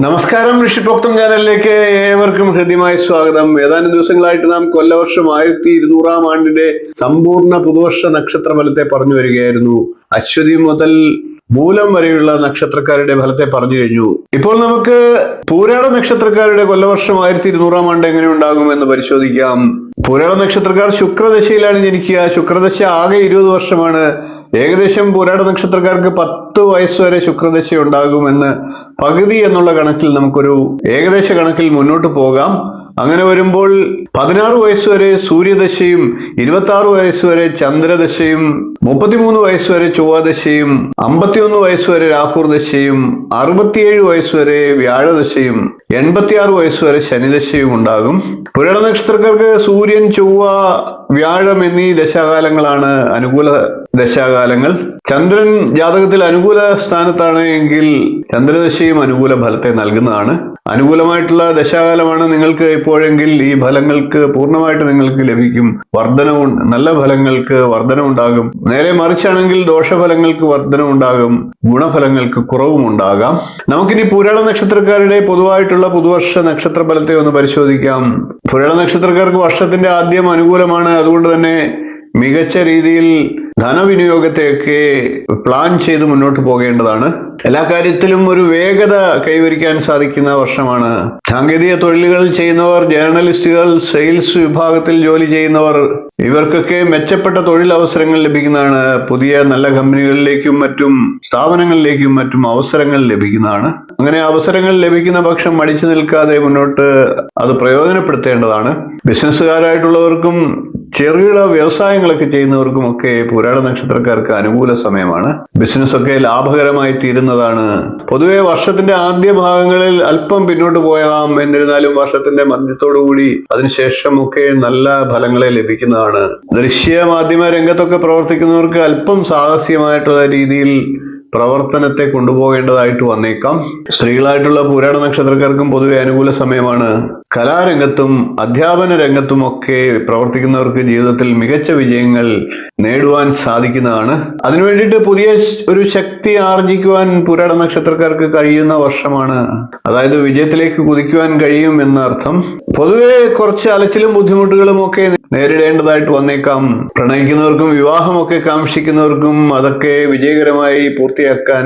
നമസ്കാരം. ഋഷിപ്രോക്തം ചാനലിലേക്ക് ഏവർക്കും ഹൃദ്യമായ സ്വാഗതം. ഏതാനും ദിവസങ്ങളായിട്ട് നാം കൊല്ലവർഷം 1200 ആണ്ടിന്റെ സമ്പൂർണ്ണ പുതുവർഷ നക്ഷത്ര ഫലത്തെ പറഞ്ഞു വരികയായിരുന്നു. അശ്വതി മുതൽ മൂലം വരെയുള്ള നക്ഷത്രക്കാരുടെ ഫലത്തെ പറഞ്ഞു കഴിഞ്ഞു. ഇപ്പോൾ നമുക്ക് പൂരാട നക്ഷത്രക്കാരുടെ കൊല്ലവർഷം 1200 ആണ്ട് എങ്ങനെ ഉണ്ടാകുമെന്ന് പരിശോധിക്കാം. പൂരാട നക്ഷത്രക്കാർ ശുക്രദശയിലാണ് ജനിക്കുക. ശുക്രദശ ആകെ 20 വർഷമാണ്. ഏകദേശം പൂരാട നക്ഷത്രക്കാർക്ക് 10 വയസ്സ് വരെ ശുക്രദശ ഉണ്ടാകുമെന്ന് പകുതി എന്നുള്ള കണക്കിൽ നമുക്കൊരു ഏകദേശ കണക്കിൽ മുന്നോട്ട് പോകാം. അങ്ങനെ വരുമ്പോൾ 16 വയസ്സ് വരെ സൂര്യദശയും 26 വയസ്സ് വരെ ചന്ദ്രദശയും 33 വയസ്സ് വരെ ചൊവ്വാദശയും 51 വയസ്സ് വരെ രാഹുർദശയും 67 വയസ്സ് വരെ വ്യാഴദശയും 86 വയസ്സ് വരെ ശനിദശയും ഉണ്ടാകും. പുരാട നക്ഷത്രക്കാർക്ക് സൂര്യൻ, ചൊവ്വ, വ്യാഴം എന്നീ ദശാകാലങ്ങളാണ് അനുകൂല ദശാകാലങ്ങൾ. ചന്ദ്രൻ ജാതകത്തിൽ അനുകൂല സ്ഥാനത്താണ് എങ്കിൽ ചന്ദ്രദശയും അനുകൂല ഫലത്തെ നൽകുന്നതാണ്. അനുകൂലമായിട്ടുള്ള ദശാകാലമാണ് നിങ്ങൾക്ക് എപ്പോഴെങ്കിൽ ഈ ഫലങ്ങൾക്ക് പൂർണ്ണമായിട്ട് നിങ്ങൾക്ക് ലഭിക്കും. വർധനവും നല്ല ഫലങ്ങൾക്ക് വർധനമുണ്ടാകും. നേരെ മറിച്ചാണെങ്കിൽ ദോഷഫലങ്ങൾക്ക് വർധനമുണ്ടാകും, ഗുണഫലങ്ങൾക്ക് കുറവും ഉണ്ടാകാം. നമുക്കിനി പുരാട നക്ഷത്രക്കാരുടെ പൊതുവായിട്ടുള്ള പുതുവർഷ നക്ഷത്ര ഫലത്തെ ഒന്ന് പരിശോധിക്കാം. പുരാട നക്ഷത്രക്കാർക്ക് വർഷത്തിന്റെ ആദ്യം അനുകൂലമാണ്. അതുകൊണ്ട് തന്നെ മികച്ച രീതിയിൽ ധനവിനിയോഗത്തെയൊക്കെ പ്ലാൻ ചെയ്ത് മുന്നോട്ട് പോകേണ്ടതാണ്. എല്ലാ കാര്യത്തിലും ഒരു വേഗത കൈവരിക്കാൻ സാധിക്കുന്ന വർഷമാണ്. സാങ്കേതിക തൊഴിലുകൾ ചെയ്യുന്നവർ, ജേർണലിസ്റ്റുകൾ, സെയിൽസ് വിഭാഗത്തിൽ ജോലി ചെയ്യുന്നവർ, ഇവർക്കൊക്കെ മെച്ചപ്പെട്ട തൊഴിലവസരങ്ങൾ ലഭിക്കുന്നതാണ്. പുതിയ നല്ല കമ്പനികളിലേക്കും മറ്റും സ്ഥാപനങ്ങളിലേക്കും മറ്റും അവസരങ്ങൾ ലഭിക്കുന്നതാണ്. അങ്ങനെ അവസരങ്ങൾ ലഭിക്കുന്ന പക്ഷം മടിച്ചു നിൽക്കാതെ മുന്നോട്ട് അത് പ്രയോജനപ്പെടുത്തേണ്ടതാണ്. ബിസിനസ്സുകാരായിട്ടുള്ളവർക്കും ചെറുകിട വ്യവസായങ്ങളൊക്കെ ചെയ്യുന്നവർക്കും ഒക്കെ പുരാട നക്ഷത്രക്കാർക്ക് അനുകൂല സമയമാണ്. ബിസിനസ് ഒക്കെ ലാഭകരമായി തീരുന്നതാണ്. പൊതുവെ വർഷത്തിന്റെ ആദ്യ ഭാഗങ്ങളിൽ അല്പം പിന്നോട്ട് പോയാം. എന്നിരുന്നാലും വർഷത്തിന്റെ മധ്യത്തോടുകൂടി അതിനുശേഷമൊക്കെ നല്ല ഫലങ്ങളെ ലഭിക്കുന്നതാണ്. ദൃശ്യ മാധ്യമ രംഗത്തൊക്കെ പ്രവർത്തിക്കുന്നവർക്ക് അല്പം സാഹസികമായിട്ടുള്ള രീതിയിൽ പ്രവർത്തനത്തെ കൊണ്ടുപോകേണ്ടതായിട്ട് വന്നേക്കാം. സ്ത്രീകളായിട്ടുള്ള പുരാട നക്ഷത്രക്കാർക്കും പൊതുവെ അനുകൂല സമയമാണ്. കലാരംഗത്തും അധ്യാപന രംഗത്തും ഒക്കെ പ്രവർത്തിക്കുന്നവർക്ക് ജീവിതത്തിൽ മികച്ച വിജയങ്ങൾ നേടുവാൻ സാധിക്കുന്നതാണ്. അതിനുവേണ്ടിയിട്ട് പുതിയ ഒരു ശക്തി ആർജിക്കുവാൻ പുരാട നക്ഷത്രക്കാർക്ക് കഴിയുന്ന വർഷമാണ്. അതായത് വിജയത്തിലേക്ക് കുതിക്കുവാൻ കഴിയും എന്നർത്ഥം. പൊതുവെ കുറച്ച് അലച്ചിലും ബുദ്ധിമുട്ടുകളും ഒക്കെ നേരിടേണ്ടതായിട്ട് വന്നേക്കാം. പ്രണയിക്കുന്നവർക്കും വിവാഹമൊക്കെ കാംക്ഷിക്കുന്നവർക്കും അതൊക്കെ വിജയകരമായി പൂർത്തിയാക്കാൻ,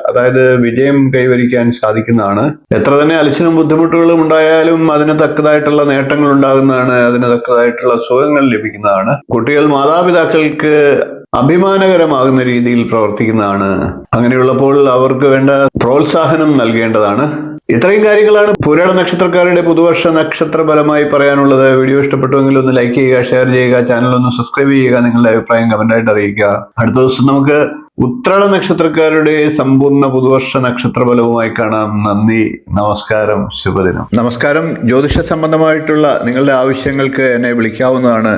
അതായത് വിജയം കൈവരിക്കാൻ സാധിക്കുന്നതാണ്. എത്ര തന്നെ അലച്ചിലും ബുദ്ധിമുട്ടുകളും ഉണ്ടായാലും അതിന് തക്കതായിട്ടുള്ള നേട്ടങ്ങൾ ഉണ്ടാകുന്നതാണ്. അതിന് തക്കതായിട്ടുള്ള സുഖങ്ങൾ ലഭിക്കുന്നതാണ്. കുട്ടികൾ മാതാപിതാക്കൾക്ക് അഭിമാനകരമാകുന്ന രീതിയിൽ പ്രവർത്തിക്കുന്നതാണ്. അങ്ങനെയുള്ളപ്പോൾ അവർക്ക് വേണ്ട പ്രോത്സാഹനം നൽകേണ്ടതാണ്. ഇത്രയും കാര്യങ്ങളാണ് പുരാട നക്ഷത്രക്കാരുടെ പുതുവർഷ നക്ഷത്ര ഫലമായി പറയാനുള്ളത്. വീഡിയോ ഇഷ്ടപ്പെട്ടുവെങ്കിൽ ഒന്ന് ലൈക്ക് ചെയ്യുക, ഷെയർ ചെയ്യുക, ചാനൽ ഒന്ന് സബ്സ്ക്രൈബ് ചെയ്യുക, നിങ്ങളുടെ അഭിപ്രായം കമന്റായിട്ട് അറിയിക്കുക. അടുത്ത ദിവസം നമുക്ക് ഉത്രാട നക്ഷത്രക്കാരുടെ സമ്പൂർണ്ണ പുതുവർഷ നക്ഷത്ര ഫലവുമായി കാണാം. നന്ദി, നമസ്കാരം, ശുഭദിനം. നമസ്കാരം. ജ്യോതിഷ സംബന്ധമായിട്ടുള്ള നിങ്ങളുടെ ആവശ്യങ്ങൾക്ക് എന്നെ വിളിക്കാവുന്നതാണ്.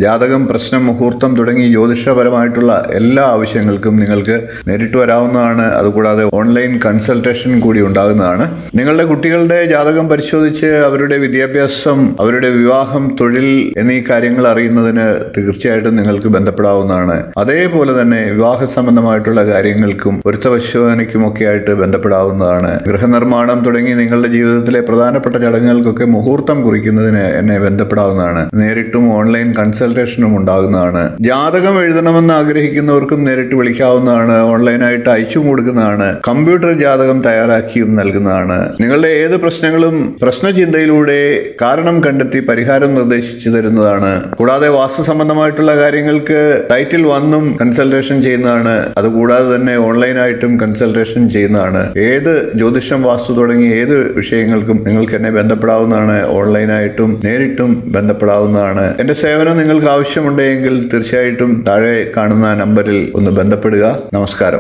ജാതകം, പ്രശ്നം, മുഹൂർത്തം തുടങ്ങി ജ്യോതിഷപരമായിട്ടുള്ള എല്ലാ ആവശ്യങ്ങൾക്കും നിങ്ങൾക്ക് നേരിട്ട് വരാവുന്നതാണ്. അതുകൂടാതെ ഓൺലൈൻ കൺസൾട്ടേഷൻ കൂടി ഉണ്ടാകുന്നതാണ്. നിങ്ങളുടെ കുട്ടികളുടെ ജാതകം പരിശോധിച്ച് അവരുടെ വിദ്യാഭ്യാസം, അവരുടെ വിവാഹം, തൊഴിൽ എന്നീ കാര്യങ്ങൾ അറിയുന്നതിന് തീർച്ചയായിട്ടും നിങ്ങൾക്ക് ബന്ധപ്പെടാവുന്നതാണ്. അതേപോലെ തന്നെ വിവാഹ സംബന്ധമായിട്ടുള്ള കാര്യങ്ങൾക്കും പൊരുത്തപരിശോധനയ്ക്കുമൊക്കെ ആയിട്ട് ബന്ധപ്പെടാവുന്നതാണ്. ഗൃഹനിർമ്മാണം തുടങ്ങി നിങ്ങളുടെ ജീവിതത്തിലെ പ്രധാനപ്പെട്ട ചടങ്ങുകൾക്കൊക്കെ മുഹൂർത്തം കുറിക്കുന്നതിന് എന്നെ ബന്ധപ്പെടാവുന്നതാണ്. നേരിട്ടും ഓൺലൈൻ കൺസൾട്ടേഷനും ഉണ്ടാകുന്നതാണ്. ജാതകം എഴുതണമെന്ന് ആഗ്രഹിക്കുന്നവർക്കും നേരിട്ട് വിളിക്കാവുന്നതാണ്. ഓൺലൈനായിട്ട് അയച്ചു കൊടുക്കുന്നതാണ്. കമ്പ്യൂട്ടർ ജാതകം തയ്യാറാക്കിയും നൽകുന്നതാണ്. നിങ്ങളുടെ ഏത് പ്രശ്നങ്ങളും പ്രശ്നചിന്തയിലൂടെ കാരണം കണ്ടെത്തി പരിഹാരം നിർദ്ദേശിച്ചു തരുന്നതാണ്. കൂടാതെ വാസ്തു സംബന്ധമായിട്ടുള്ള കാര്യങ്ങൾക്ക് ടൈറ്റിൽ വന്നും കൺസൾട്ടേഷൻ ചെയ്യുന്നതാണ്. അതുകൂടാതെ തന്നെ ഓൺലൈനായിട്ടും കൺസൾട്ടേഷൻ ചെയ്യുന്നതാണ്. ഏത് ജ്യോതിഷം, വാസ്തു തുടങ്ങി ഏത് വിഷയങ്ങൾക്കും നിങ്ങൾക്ക് എന്നെ ബന്ധപ്പെടാവുന്നതാണ്. ഓൺലൈനായിട്ടും നേരിട്ടും ബന്ധപ്പെടാവുന്നതാണ്. എന്റെ സേവനം നിങ്ങൾക്ക് ആവശ്യമുണ്ടെങ്കിൽ തീർച്ചയായിട്ടും താഴെ കാണുന്ന നമ്പറിൽ ഒന്ന് ബന്ധപ്പെടുക. നമസ്കാരം.